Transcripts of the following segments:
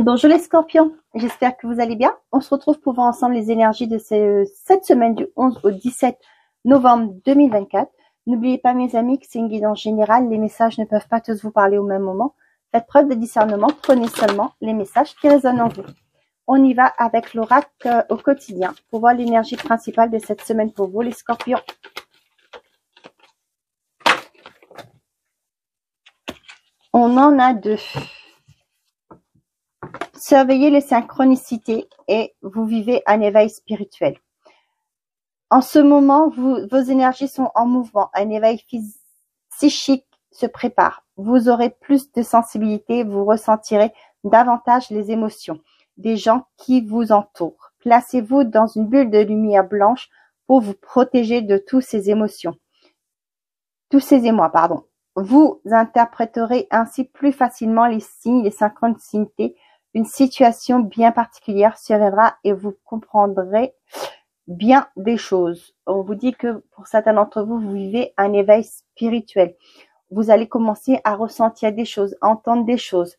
Bonjour les scorpions, j'espère que vous allez bien. On se retrouve pour voir ensemble les énergies de cette semaine du 11 au 17 novembre 2024. N'oubliez pas mes amis que c'est une guidance générale, les messages ne peuvent pas tous vous parler au même moment. Faites preuve de discernement, prenez seulement les messages qui résonnent en vous. On y va avec l'oracle au quotidien pour voir l'énergie principale de cette semaine pour vous les scorpions. On en a deux. Surveillez les synchronicités et vous vivez un éveil spirituel. En ce moment, vos énergies sont en mouvement. Un éveil psychique se prépare. Vous aurez plus de sensibilité, vous ressentirez davantage les émotions des gens qui vous entourent. Placez-vous dans une bulle de lumière blanche pour vous protéger de toutes ces émotions. Tous ces émois, pardon. Vous interpréterez ainsi plus facilement les signes, les synchronicités. Une situation bien particulière surviendra et vous comprendrez bien des choses. On vous dit que pour certains d'entre vous, vous vivez un éveil spirituel. Vous allez commencer à ressentir des choses, à entendre des choses.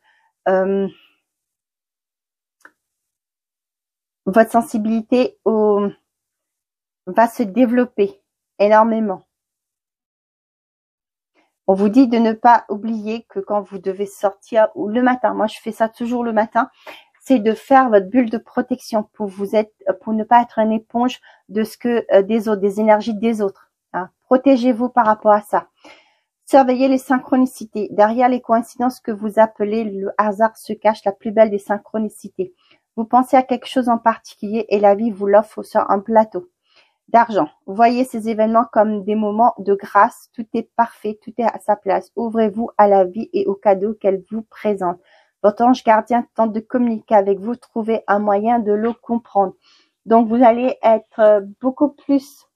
Votre sensibilité va se développer énormément. On vous dit de ne pas oublier que quand vous devez sortir ou le matin, moi je fais ça toujours le matin, c'est de faire votre bulle de protection pour ne pas être une éponge de ce que des autres, des énergies des autres. Hein. Protégez-vous par rapport à ça. Surveillez les synchronicités. Derrière les coïncidences que vous appelez le hasard se cache la plus belle des synchronicités. Vous pensez à quelque chose en particulier et la vie vous l'offre sur un plateau d'argent. Voyez ces événements comme des moments de grâce. Tout est parfait, tout est à sa place. Ouvrez-vous à la vie et aux cadeaux qu'elle vous présente. Votre ange gardien tente de communiquer avec vous. Trouvez un moyen de le comprendre. Donc, vous allez être beaucoup plus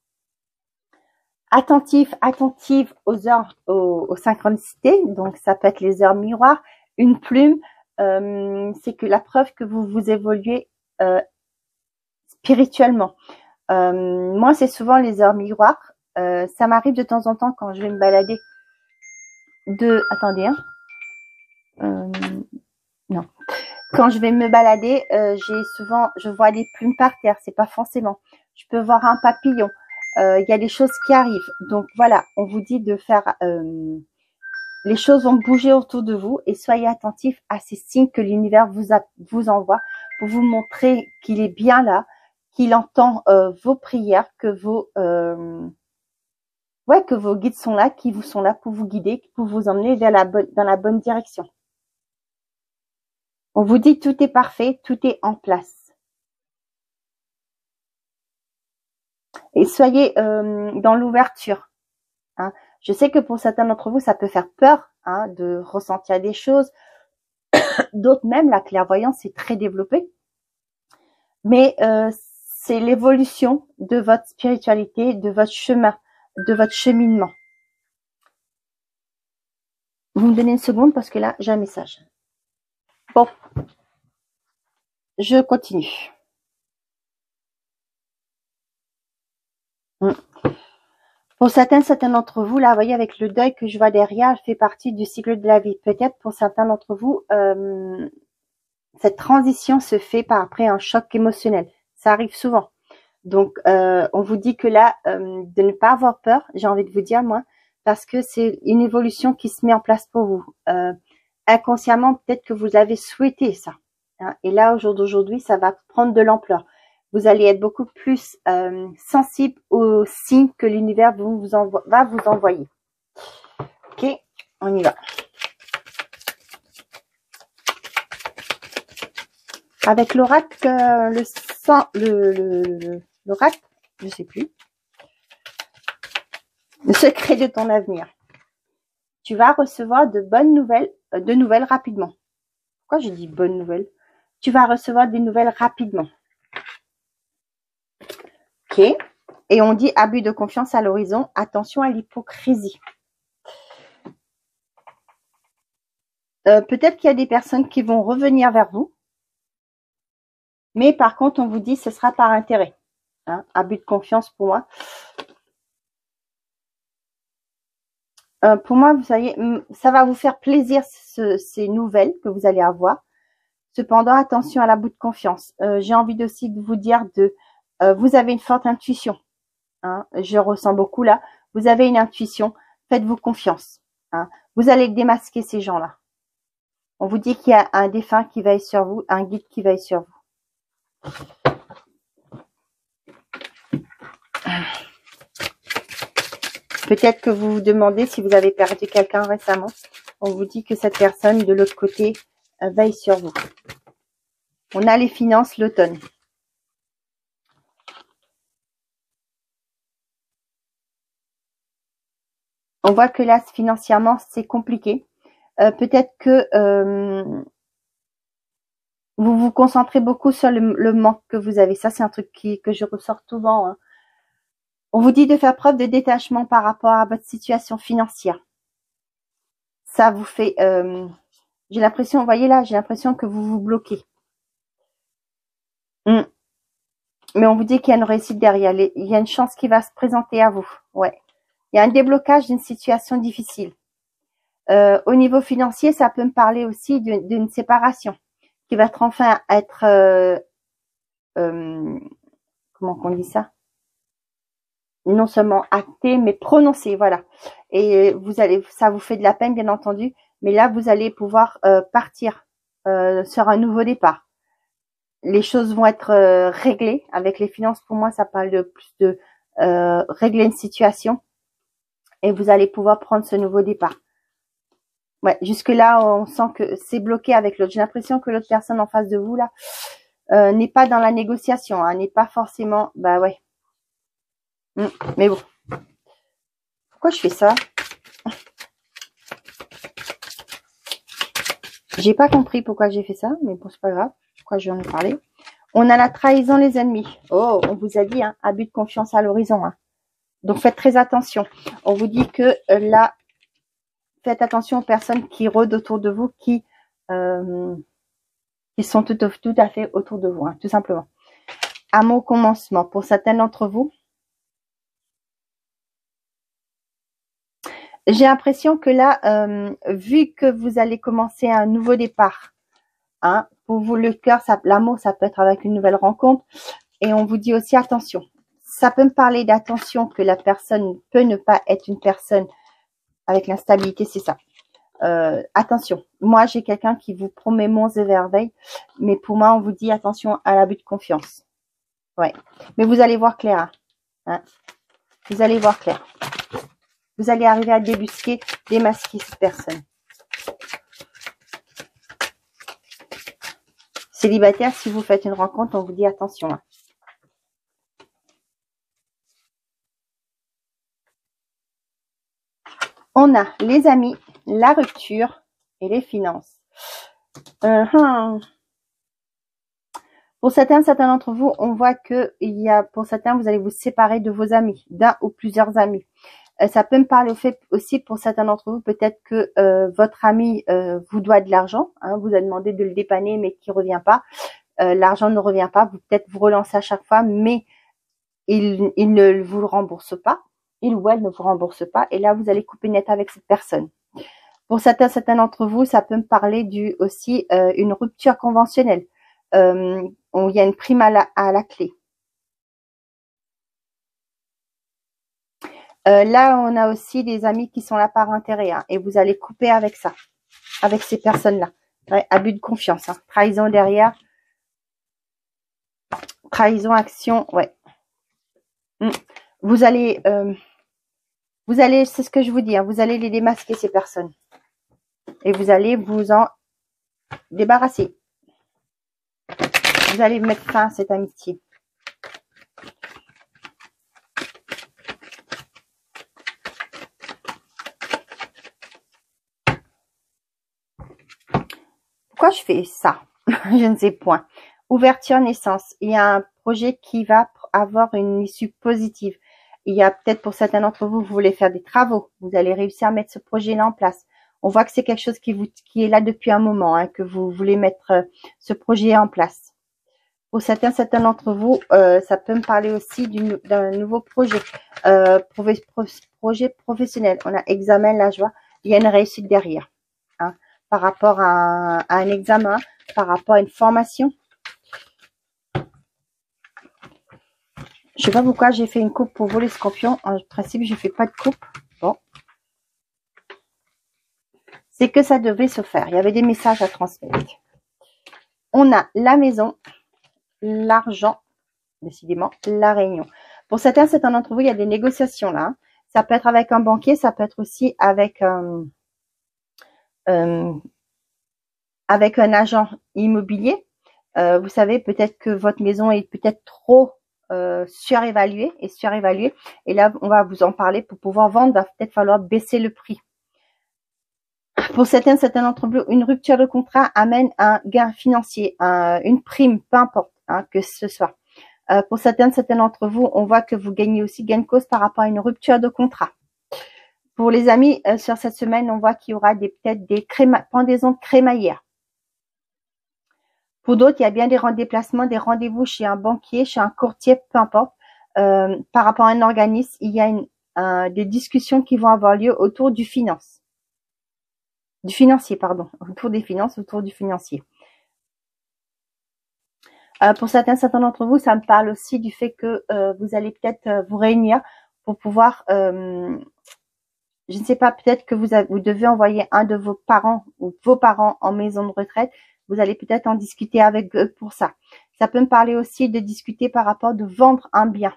attentive aux heures, aux synchronicités. Donc, ça peut être les heures miroirs. Une plume, c'est que la preuve que vous évoluez spirituellement. Moi, c'est souvent les heures miroirs. Ça m'arrive de temps en temps quand je vais me balader attendez, non. Quand je vais me balader, je vois des plumes par terre. C'est pas forcément. Je peux voir un papillon. Il y a des choses qui arrivent. Donc voilà, on vous dit de faire. Les choses vont bouger autour de vous et soyez attentifs à ces signes que l'univers vous envoie pour vous montrer qu'il est bien là, qu'il entend vos prières, que vos guides sont là, qui vous sont là pour vous guider, pour vous emmener dans la bonne direction. On vous dit tout est parfait, tout est en place. Et soyez dans l'ouverture. Hein. Je sais que pour certains d'entre vous, ça peut faire peur de ressentir des choses. D'autres même, la clairvoyance est très développée. Mais c'est l'évolution de votre spiritualité, de votre chemin, de votre cheminement. Vous me donnez une seconde parce que là, j'ai un message. Bon, je continue. Pour certains d'entre vous, là, vous voyez, avec le deuil que je vois derrière, fait partie du cycle de la vie. Peut-être pour certains d'entre vous, cette transition se fait par après un choc émotionnel. Ça arrive souvent. Donc, on vous dit que là, de ne pas avoir peur, j'ai envie de vous dire, moi, parce que c'est une évolution qui se met en place pour vous. Inconsciemment, peut-être que vous avez souhaité ça. Hein, et là, au jour d'aujourd'hui, ça va prendre de l'ampleur. Vous allez être beaucoup plus sensible aux signes que l'univers va vous envoyer. Ok, on y va. Avec l'oracle, l'oracle, je sais plus. Le secret de ton avenir. Tu vas recevoir de nouvelles rapidement. Pourquoi j'ai dit bonnes nouvelles? Tu vas recevoir des nouvelles rapidement. Ok. Et on dit abus de confiance à l'horizon. Attention à l'hypocrisie. Peut-être qu'il y a des personnes qui vont revenir vers vous. Mais par contre, on vous dit ce sera par intérêt. Hein, abus de confiance pour moi. Pour moi, vous savez, ça va vous faire plaisir ces nouvelles que vous allez avoir. Cependant, attention à l'abus de confiance. J'ai envie aussi de vous dire vous avez une forte intuition. Hein, je ressens beaucoup là. Vous avez une intuition. Faites-vous confiance. Hein. Vous allez démasquer ces gens-là. On vous dit qu'il y a un défunt qui veille sur vous, un guide qui veille sur vous. Peut-être que vous vous demandez si vous avez perdu quelqu'un récemment. On vous dit que cette personne de l'autre côté veille sur vous. On a les finances, l'automne. On voit que là, financièrement, c'est compliqué. Peut-être que vous vous concentrez beaucoup sur le manque que vous avez. Ça, c'est un truc que je ressors souvent. Hein. On vous dit de faire preuve de détachement par rapport à votre situation financière. Ça vous fait... j'ai l'impression, vous voyez là, j'ai l'impression que vous vous bloquez. Mais on vous dit qu'il y a une réussite derrière. Il y a une chance qui va se présenter à vous. Ouais. Il y a un déblocage d'une situation difficile. Au niveau financier, ça peut me parler aussi d'une séparation qui va enfin être... comment qu'on dit ça? Non seulement actée, mais prononcée, voilà. Et ça vous fait de la peine, bien entendu. Mais là, vous allez pouvoir partir sur un nouveau départ. Les choses vont être réglées. Avec les finances, pour moi, ça parle de plus de régler une situation. Et vous allez pouvoir prendre ce nouveau départ. Ouais, jusque-là, on sent que c'est bloqué avec l'autre. J'ai l'impression que l'autre personne en face de vous, là, n'est pas dans la négociation, hein, n'est pas forcément... Bah ouais. Mais bon. Pourquoi je fais ça? J'ai pas compris pourquoi j'ai fait ça, mais bon, c'est pas grave. Pourquoi je viens de parler? On a la trahison, les ennemis. Oh, on vous a dit, hein, abus de confiance à l'horizon. Hein. Donc, faites très attention. On vous dit que là, faites attention aux personnes qui rôdent autour de vous, qui sont tout à fait autour de vous, hein, tout simplement. À mon commencement, pour certains d'entre vous, j'ai l'impression que là, vu que vous allez commencer un nouveau départ, hein, pour vous, le cœur, l'amour, ça peut être avec une nouvelle rencontre. Et on vous dit aussi attention. Ça peut me parler d'attention que la personne peut ne pas être une personne avec l'instabilité, c'est ça. Attention. Moi, j'ai quelqu'un qui vous promet monts et merveilles, mais pour moi, on vous dit attention à l'abus de confiance. Ouais. Mais vous allez voir clair. Hein. Vous allez voir clair. Vous allez arriver à débusquer, démasquer cette personne. Célibataire, si vous faites une rencontre, on vous dit attention. Hein. On a les amis, la rupture et les finances. Pour certains d'entre vous, on voit que pour certains, vous allez vous séparer de vos amis, d'un ou plusieurs amis. Ça peut me parler au fait aussi pour certains d'entre vous, peut-être que votre ami vous doit de l'argent, hein, vous a demandé de le dépanner, mais qui revient pas. L'argent ne revient pas, vous peut-être vous relancez à chaque fois, mais il ne vous le rembourse pas. Il ou elle ne vous rembourse pas. Et là, vous allez couper net avec cette personne. Pour certains d'entre vous, ça peut me parler aussi une rupture conventionnelle. Il y a une prime à la clé. Là, on a aussi des amis qui sont là par intérêt. Hein, et vous allez couper avec ça. Avec ces personnes-là. Ouais, abus de confiance. Hein, trahison derrière. Trahison, action. Ouais. Vous allez, c'est ce que je vous dis, hein, vous allez les démasquer, ces personnes. Et vous allez vous en débarrasser. Vous allez mettre fin à cette amitié. Pourquoi je fais ça? Je ne sais point. Ouverture, naissance. Il y a un projet qui va avoir une issue positive. Il y a peut-être pour certains d'entre vous, vous voulez faire des travaux. Vous allez réussir à mettre ce projet-là en place. On voit que c'est quelque chose qui est là depuis un moment, hein, que vous voulez mettre ce projet en place. Pour certains d'entre vous, ça peut me parler aussi d'un nouveau projet, projet professionnel. On a examen, la joie. Il y a une réussite derrière. Hein. par rapport à un examen, par rapport à une formation. Je sais pas pourquoi j'ai fait une coupe pour vous les scorpions. En principe, je fais pas de coupe. Bon. C'est que ça devait se faire. Il y avait des messages à transmettre. On a la maison, l'argent, décidément, la réunion. Pour certains d'entre vous, il y a des négociations là. Ça peut être avec un banquier, ça peut être aussi avec un agent immobilier. Vous savez, peut-être que votre maison est peut-être trop surévaluée. Et là, on va vous en parler. Pour pouvoir vendre, il va peut-être falloir baisser le prix. Pour certains d'entre vous, une rupture de contrat amène un gain financier, une prime, peu importe que ce soit. Pour certains d'entre vous, on voit que vous gagnez aussi gain de cause par rapport à une rupture de contrat. Pour les amis, sur cette semaine, on voit qu'il y aura peut-être des pendaisons de crémaillère. Pour d'autres, il y a bien des déplacements, des rendez-vous chez un banquier, chez un courtier, peu importe. Par rapport à un organisme, il y a des discussions qui vont avoir lieu autour du financier, autour des finances, autour du financier. Pour certains d'entre vous, ça me parle aussi du fait que vous allez peut-être vous réunir pour pouvoir, je ne sais pas, peut-être que vous devez envoyer un de vos parents ou vos parents en maison de retraite. Vous allez peut-être en discuter avec eux pour ça. Ça peut me parler aussi de discuter par rapport de vendre un bien.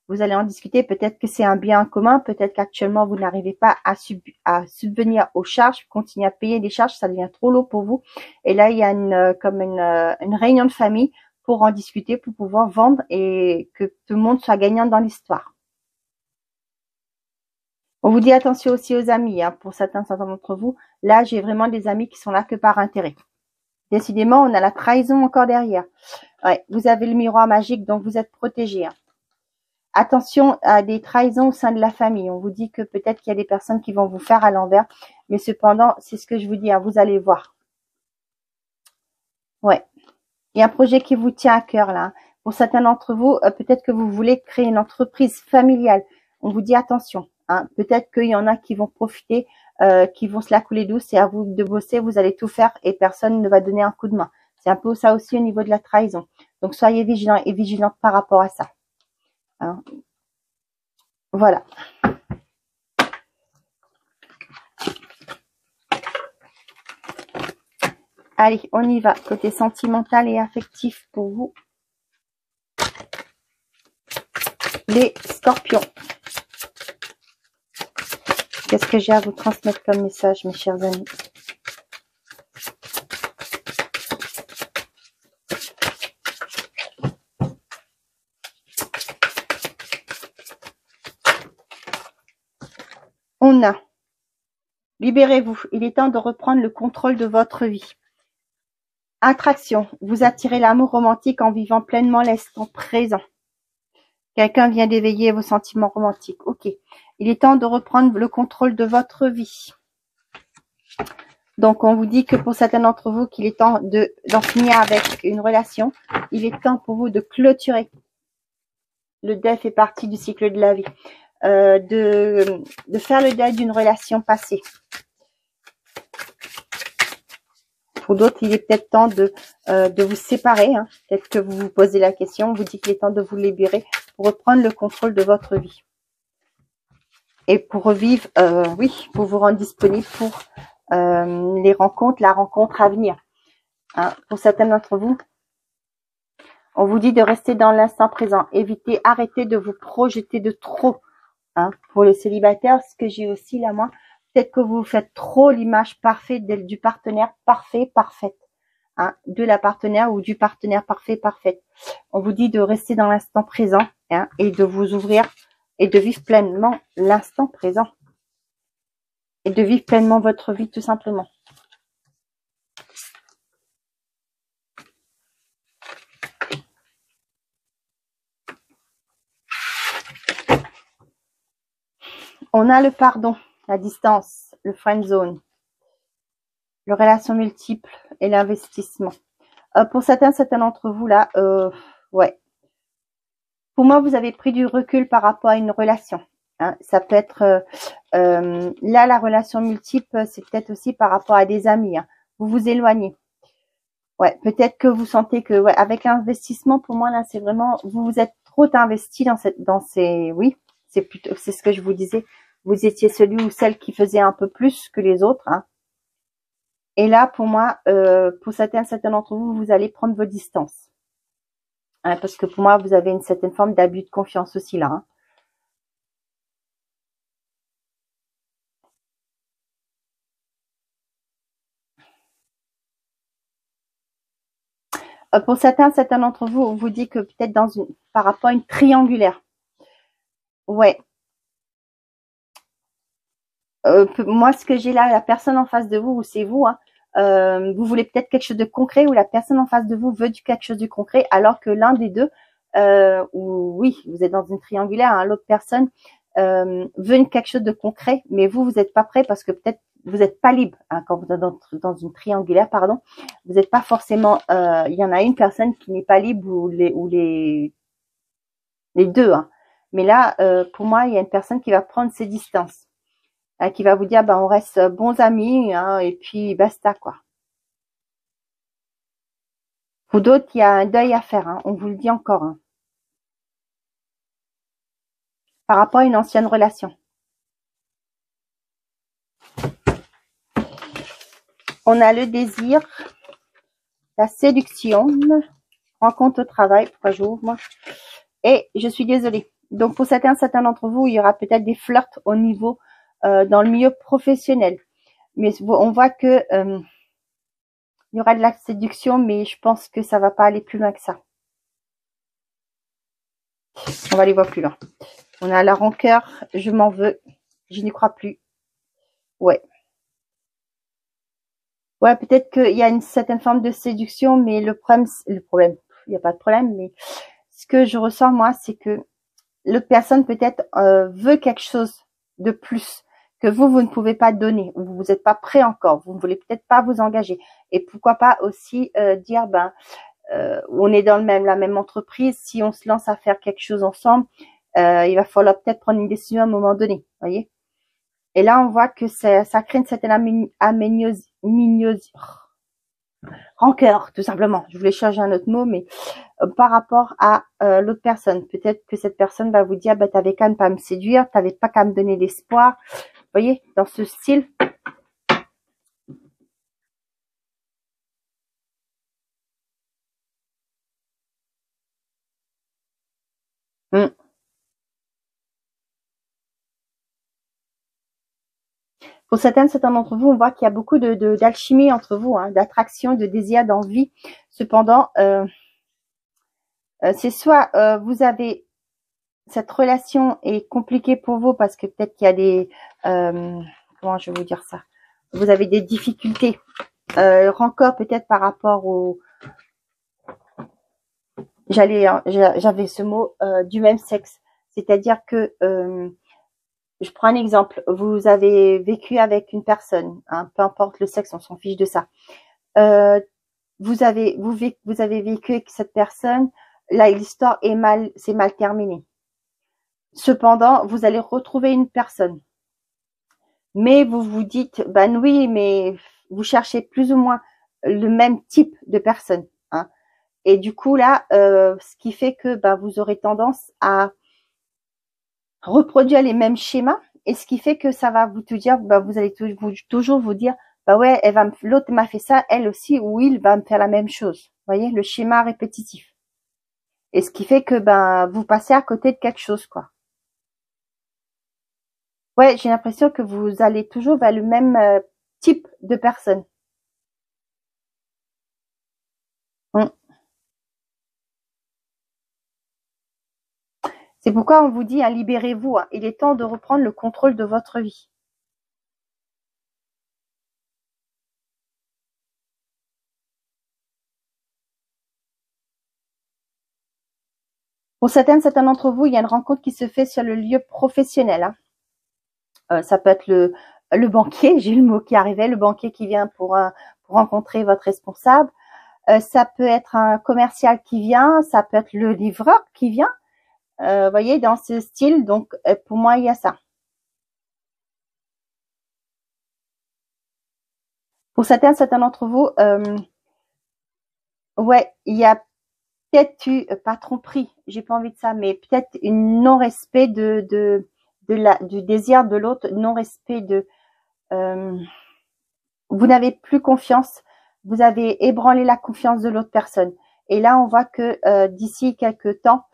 Vous allez en discuter, peut-être que c'est un bien commun, peut-être qu'actuellement vous n'arrivez pas à subvenir aux charges, continuer à payer des charges, ça devient trop lourd pour vous. Et là, il y a une réunion de famille pour en discuter, pour pouvoir vendre et que tout le monde soit gagnant dans l'histoire. On vous dit attention aussi aux amis, pour certains d'entre vous. Là, j'ai vraiment des amis qui sont là que par intérêt. Décidément, on a la trahison encore derrière. Ouais, vous avez le miroir magique, donc vous êtes protégés. Attention à des trahisons au sein de la famille. On vous dit que peut-être qu'il y a des personnes qui vont vous faire à l'envers. Mais cependant, c'est ce que je vous dis, vous allez voir. Ouais. Il y a un projet qui vous tient à cœur là. Pour certains d'entre vous, peut-être que vous voulez créer une entreprise familiale. On vous dit attention. Peut-être qu'il y en a qui vont profiter, qui vont se la couler douce. C'est à vous de bosser, vous allez tout faire et personne ne va donner un coup de main. C'est un peu ça aussi au niveau de la trahison. Donc soyez vigilants et vigilantes par rapport à ça. Voilà. Allez, on y va. Côté sentimental et affectif pour vous. Les scorpions. Qu'est-ce que j'ai à vous transmettre comme message, mes chers amis? On a. Libérez-vous. Il est temps de reprendre le contrôle de votre vie. Attraction. Vous attirez l'amour romantique en vivant pleinement l'instant présent. Quelqu'un vient d'éveiller vos sentiments romantiques. Ok. Il est temps de reprendre le contrôle de votre vie. Donc, on vous dit que pour certains d'entre vous, qu'il est temps d'en finir avec une relation. Il est temps pour vous de clôturer. Le deuil fait partie du cycle de la vie. De faire le deuil d'une relation passée. Pour d'autres, il est peut-être temps de vous séparer. Peut-être que vous vous posez la question. On vous dit qu'il est temps de vous libérer pour reprendre le contrôle de votre vie. Et pour revivre, oui, pour vous rendre disponible pour les rencontres, la rencontre à venir. Pour certains d'entre vous, on vous dit de rester dans l'instant présent. Évitez, arrêtez de vous projeter de trop. Pour les célibataires, ce que j'ai aussi là, moi, peut-être que vous faites trop l'image parfaite du partenaire parfait, parfaite. De la partenaire ou du partenaire parfait, parfaite. On vous dit de rester dans l'instant présent et de vous ouvrir et de vivre pleinement l'instant présent. Et de vivre pleinement votre vie, tout simplement. On a le pardon, la distance, le friend zone, les relations multiples et l'investissement. Pour certains d'entre vous là, ouais. Pour moi, vous avez pris du recul par rapport à une relation. Ça peut être Là, la relation multiple, c'est peut-être aussi par rapport à des amis, hein. Vous vous éloignez. Ouais, peut-être que vous sentez que, ouais, avec l'investissement, pour moi, là, c'est vraiment, vous vous êtes trop investi oui, c'est ce que je vous disais. Vous étiez celui ou celle qui faisait un peu plus que les autres, hein. Et là, pour moi, pour certains d'entre vous, vous allez prendre vos distances. Hein, parce que pour moi, vous avez une certaine forme d'abus de confiance aussi là, hein. Pour certains d'entre vous, on vous dit que peut-être par rapport à une triangulaire. Ouais. Moi, ce que j'ai là, la personne en face de vous, ou c'est vous, hein, vous voulez peut-être quelque chose de concret, ou la personne en face de vous veut quelque chose de concret, alors que l'un des deux, ou oui, vous êtes dans une triangulaire, hein, l'autre personne veut quelque chose de concret, mais vous n'êtes pas prêt parce que peut-être vous n'êtes pas libre, hein, quand vous êtes dans une triangulaire, pardon, vous n'êtes pas forcément. Il y en a une personne qui n'est pas libre ou les deux, hein. Mais là, pour moi, il y a une personne qui va prendre ses distances, hein, qui va vous dire, ben on reste bons amis, hein, et puis basta quoi. Pour d'autres, il y a un deuil à faire, hein, on vous le dit encore, hein, par rapport à une ancienne relation. On a le désir, la séduction, rencontre au travail, pourquoi j'ouvre moi, et je suis désolée. Donc pour certains d'entre vous, il y aura peut-être des flirts au niveau dans le milieu professionnel. Mais on voit que il y aura de la séduction, mais je pense que ça va pas aller plus loin que ça. On va aller voir plus loin. On a la rancœur, je m'en veux, je n'y crois plus. Ouais. Ouais, peut-être qu'il y a une certaine forme de séduction, mais le problème, il n'y a pas de problème, mais ce que je ressens, moi, c'est que l'autre personne peut-être veut quelque chose de plus que vous ne pouvez pas donner. Vous n'êtes pas prêt encore. Vous ne voulez peut-être pas vous engager. Et pourquoi pas aussi dire, on est dans la même entreprise. Si on se lance à faire quelque chose ensemble, il va falloir peut-être prendre une décision à un moment donné. Voyez. Et là, on voit que ça crée une certaine rancœur, tout simplement. Je voulais changer un autre mot, mais par rapport à l'autre personne. Peut-être que cette personne va vous dire, t'avais qu'à ne pas me séduire, t'avais pas qu'à me donner l'espoir. Vous voyez, dans ce style. Pour certains d'entre vous, on voit qu'il y a beaucoup d'alchimie entre vous, hein, d'attraction, de désir, d'envie. Cependant, c'est soit vous avez cette relation est compliquée pour vous parce que peut-être qu'il y a des comment je vais vous dire ça, vous avez des difficultés, rancœur peut-être par rapport au j'avais ce mot du même sexe, c'est-à-dire que je prends un exemple, vous avez vécu avec une personne, hein, peu importe le sexe, on s'en fiche de ça. Vous avez vécu avec cette personne, là l'histoire c'est mal terminé. Cependant, vous allez retrouver une personne. Mais vous vous dites, oui, mais vous cherchez plus ou moins le même type de personne, hein. Et du coup, là, ce qui fait que vous aurez tendance à reproduire les mêmes schémas. Et ce qui fait que ça va vous tout dire, vous allez toujours vous dire, ouais, l'autre m'a fait ça, elle aussi, ou il va me faire la même chose. Vous voyez, le schéma répétitif. Et ce qui fait que vous passez à côté de quelque chose, quoi. Ouais, j'ai l'impression que vous allez toujours vers le même type de personne. C'est pourquoi on vous dit, hein, libérez-vous, hein. Il est temps de reprendre le contrôle de votre vie. Pour certains d'entre vous, il y a une rencontre qui se fait sur le lieu professionnel, hein. Ça peut être le banquier, j'ai le mot qui arrivait, le banquier qui vient pour rencontrer votre responsable. Ça peut être un commercial qui vient, ça peut être le livreur qui vient. Voyez, dans ce style, donc pour moi, il y a ça. pour certains d'entre vous, ouais, il y a peut-être eu, pas tromperie, j'ai pas envie de ça, mais peut-être une non-respect du désir de l'autre, non-respect vous n'avez plus confiance, vous avez ébranlé la confiance de l'autre personne. Et là, on voit que d'ici quelques temps,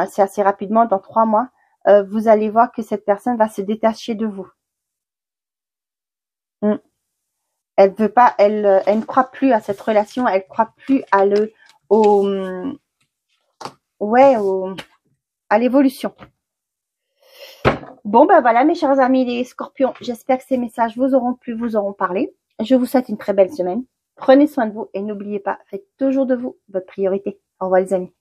c'est assez rapidement, dans 3 mois, vous allez voir que cette personne va se détacher de vous. Elle veut pas, elle ne croit plus à cette relation, elle ne croit plus à à l'évolution. Bon, ben voilà, mes chers amis les scorpions, j'espère que ces messages vous auront plu, vous auront parlé. Je vous souhaite une très belle semaine. Prenez soin de vous et n'oubliez pas, faites toujours de vous votre priorité. Au revoir les amis.